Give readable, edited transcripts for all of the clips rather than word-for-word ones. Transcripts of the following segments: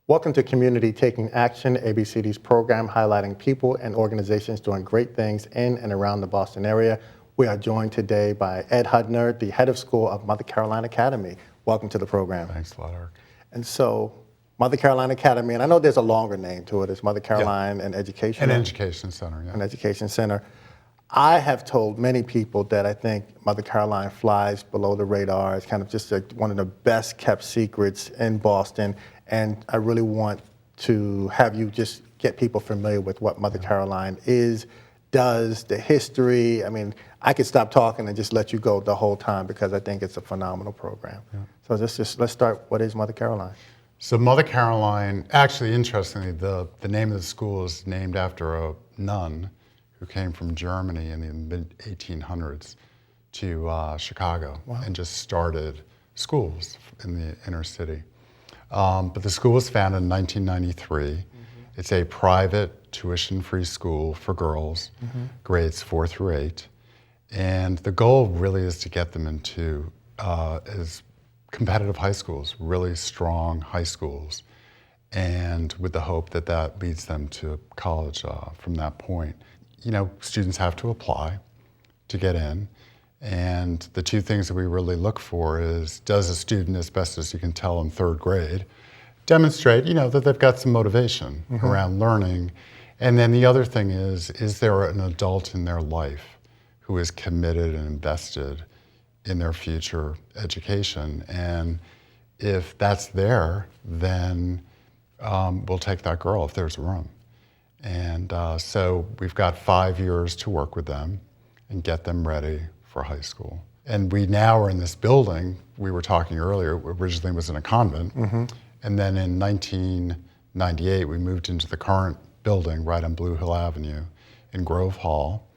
Welcome to Community Taking Action, ABCD's program highlighting people and organizations doing great things in and around the Boston area. We are joined today by Ed Hudner, the head of school of Mother Caroline Academy. Welcome to the program. Thanks a lot, Eric. And so, Mother Caroline Academy, and I know there's a longer name to it, it's Mother Caroline and Education. An education center, yeah. An education center. I have told many people that I think Mother Caroline flies below the radar. It's kind of just one of the best kept secrets in Boston. And I really want to have you just get people familiar with what Mother Caroline is, does, the history. I mean, I could stop talking and just let you go the whole time because I think it's a phenomenal program. Yeah. So let's start. What is Mother Caroline? So Mother Caroline, actually, interestingly, the name of the school is named after a nun who came from Germany in the mid-1800s to Chicago. Wow. And just started schools in the inner city. But the school was founded in 1993. Mm-hmm. It's a private tuition-free school for girls, grades 4 through 8. And the goal really is to get them into as competitive high schools, really strong high schools, and with the hope that that leads them to college from that point. You know, students have to apply to get in, and the two things that we really look for is, does a student, as best as you can tell in 3rd grade, demonstrate, you know, that they've got some motivation around learning, and then the other thing is there an adult in their life who is committed and invested in their future education, and if that's there, then we'll take that girl if there's room. And so we've got 5 years to work with them and get them ready for high school. And we now are in this building, we were talking earlier, originally was in a convent, and then in 1998 we moved into the current building right on Blue Hill Avenue in Grove Hall,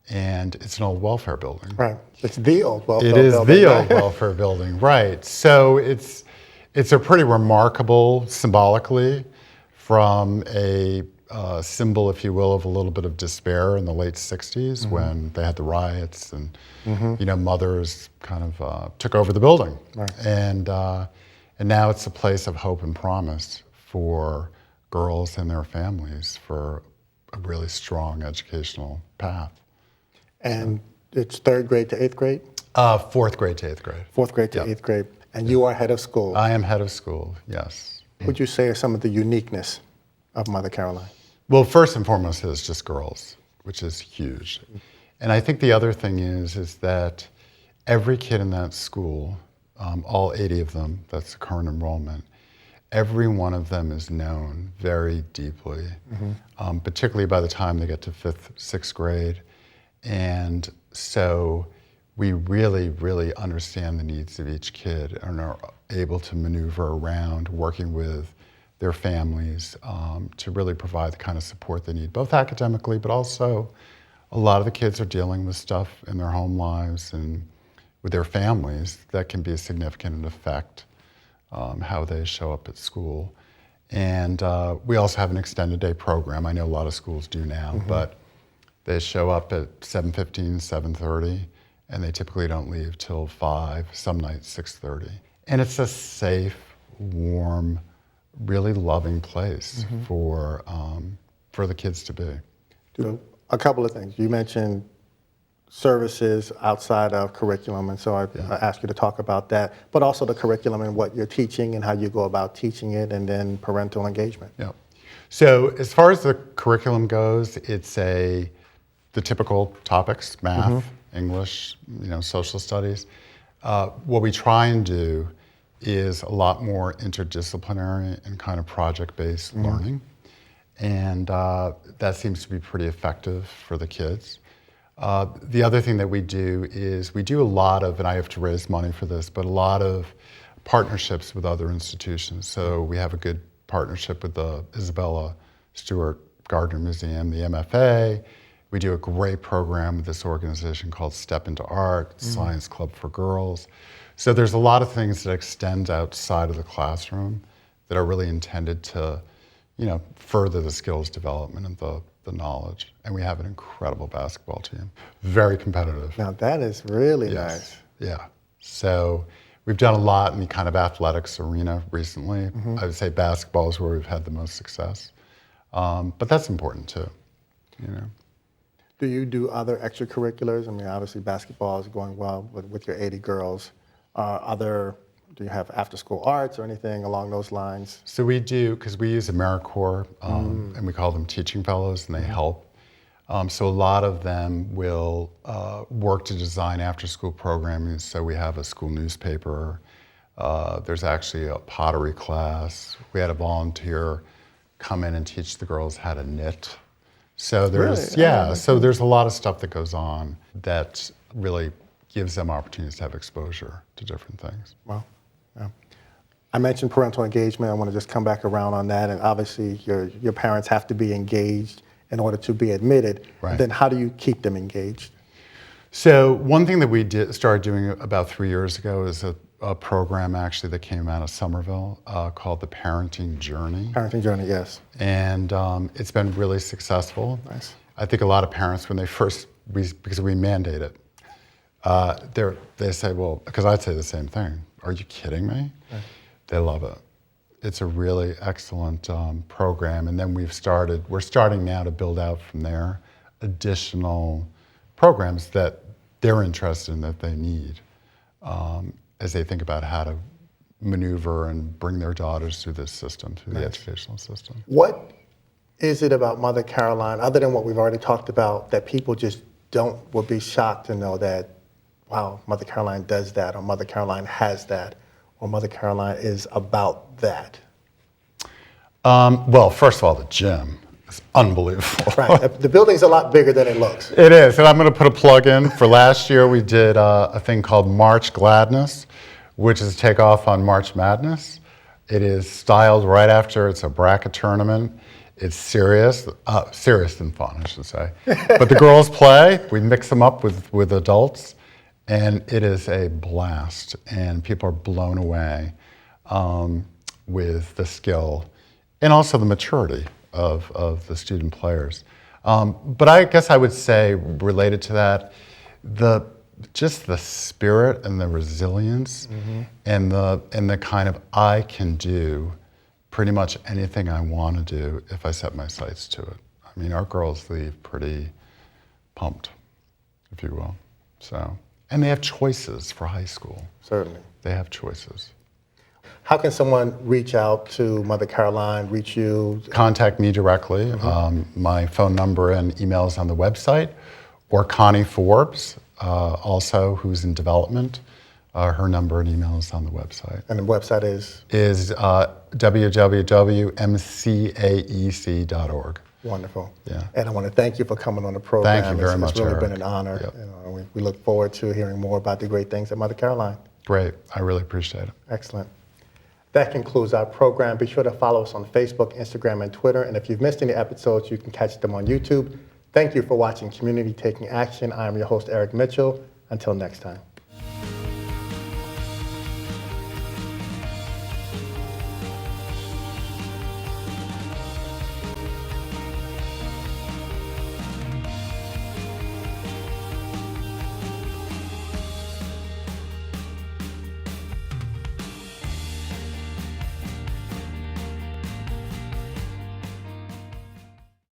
and it's an old welfare building. Right, it's the old welfare building. It is building, the right? old welfare building, right. So it's a pretty remarkable, symbolically, from a symbol, if you will, of a little bit of despair in the late 60s when they had the riots and, you know, mothers kind of took over the building. Right. And now it's a place of hope and promise for girls and their families for a really strong educational path. And it's 3rd grade to 8th grade? 4th grade to 8th grade. 4th grade to 8th grade. And you are head of school? I am head of school, yes. What would you say are some of the uniqueness of Mother Caroline? Well, first and foremost, it's just girls, which is huge. And I think the other thing is that every kid in that school, all 80 of them, that's the current enrollment, every one of them is known very deeply, particularly by the time they get to 5th, 6th grade. And so we really, really understand the needs of each kid and are able to maneuver around working with their families to really provide the kind of support they need, both academically, but also a lot of the kids are dealing with stuff in their home lives and with their families that can be a significant effect how they show up at school. And we also have an extended day program. I know a lot of schools do now, but they show up at 7:15, 7:30, and they typically don't leave till 5, some nights 6:30. And it's a safe, warm, really loving place for the kids to be. A couple of things. You mentioned services outside of curriculum, and so I asked you to talk about that, but also the curriculum and what you're teaching and how you go about teaching it, and then parental engagement. Yeah. So as far as the curriculum goes, it's the typical topics, math, English, you know, social studies. What we try and do is a lot more interdisciplinary and kind of project-based learning. And that seems to be pretty effective for the kids. The other thing that we do is we do a lot of, and I have to raise money for this, but a lot of partnerships with other institutions. So we have a good partnership with the Isabella Stewart Gardner Museum, the MFA. We do a great program with this organization called Step Into Art, Science Club for Girls. So there's a lot of things that extend outside of the classroom that are really intended to, you know, further the skills development and the knowledge. And we have an incredible basketball team, very competitive. Now that is really nice. Yeah. So We've done a lot in the kind of athletics arena recently. I would say basketball is where we've had the most success. But that's important too, you know. Do you do other extracurriculars? I mean, obviously basketball is going well with your 80 girls. Do you have after-school arts or anything along those lines? So we do, because we use AmeriCorps, and we call them teaching fellows, and they help. So a lot of them will work to design after-school programming. So we have a school newspaper. There's actually a pottery class. We had a volunteer come in and teach the girls how to knit. So there's, Really? so there's a lot of stuff that goes on that really gives them opportunities to have exposure to different things. Well, yeah. I mentioned parental engagement. I want to just come back around on that. And obviously, your parents have to be engaged in order to be admitted. Right. Then how do you keep them engaged? So one thing that we started doing about 3 years ago is a program actually that came out of Somerville called the Parenting Journey. Parenting Journey, yes. And it's been really successful. Nice. I think a lot of parents, when they first, because we mandate it, they say, well, because I'd say the same thing. Are you kidding me? Right. They love it. It's a really excellent program. And then we're starting now to build out from there additional programs that they're interested in, that they need, as they think about how to maneuver and bring their daughters through this system, through the educational system. What is it about Mother Caroline, other than what we've already talked about, that people just will be shocked to know that, wow, Mother Caroline does that, or Mother Caroline has that, or Mother Caroline is about that? Well, first of all, the gym is unbelievable. Right, the building's a lot bigger than it looks. It is, and I'm going to put a plug in. For last year, we did a thing called March Gladness, which is a takeoff on March Madness. It is styled right after, it's a bracket tournament. It's serious and fun, I should say. But the girls play, we mix them up with adults, and it is a blast. And people are blown away with the skill and also the maturity of the student players. But I guess I would say, related to that, just the spirit and the resilience and the kind of, I can do pretty much anything I want to do if I set my sights to it. I mean, our girls leave pretty pumped, if you will. So, and they have choices for high school. Certainly. They have choices. How can someone reach out to Mother Caroline, reach you? Contact me directly. My phone number and email is on the website, or Connie Forbes, also, who's in development. Her number and email is on the website. And the website is? Is www.mcaec.org. Wonderful. Yeah. And I want to thank you for coming on the program. Thank you very much, It's really Eric. been an honor. Yep. You know, we look forward to hearing more about the great things at Mother Caroline. Great. I really appreciate it. Excellent. That concludes our program. Be sure to follow us on Facebook, Instagram, and Twitter. And if you've missed any episodes, you can catch them on YouTube. Thank you for watching Community Taking Action. I am your host, Eric Mitchell. Until next time.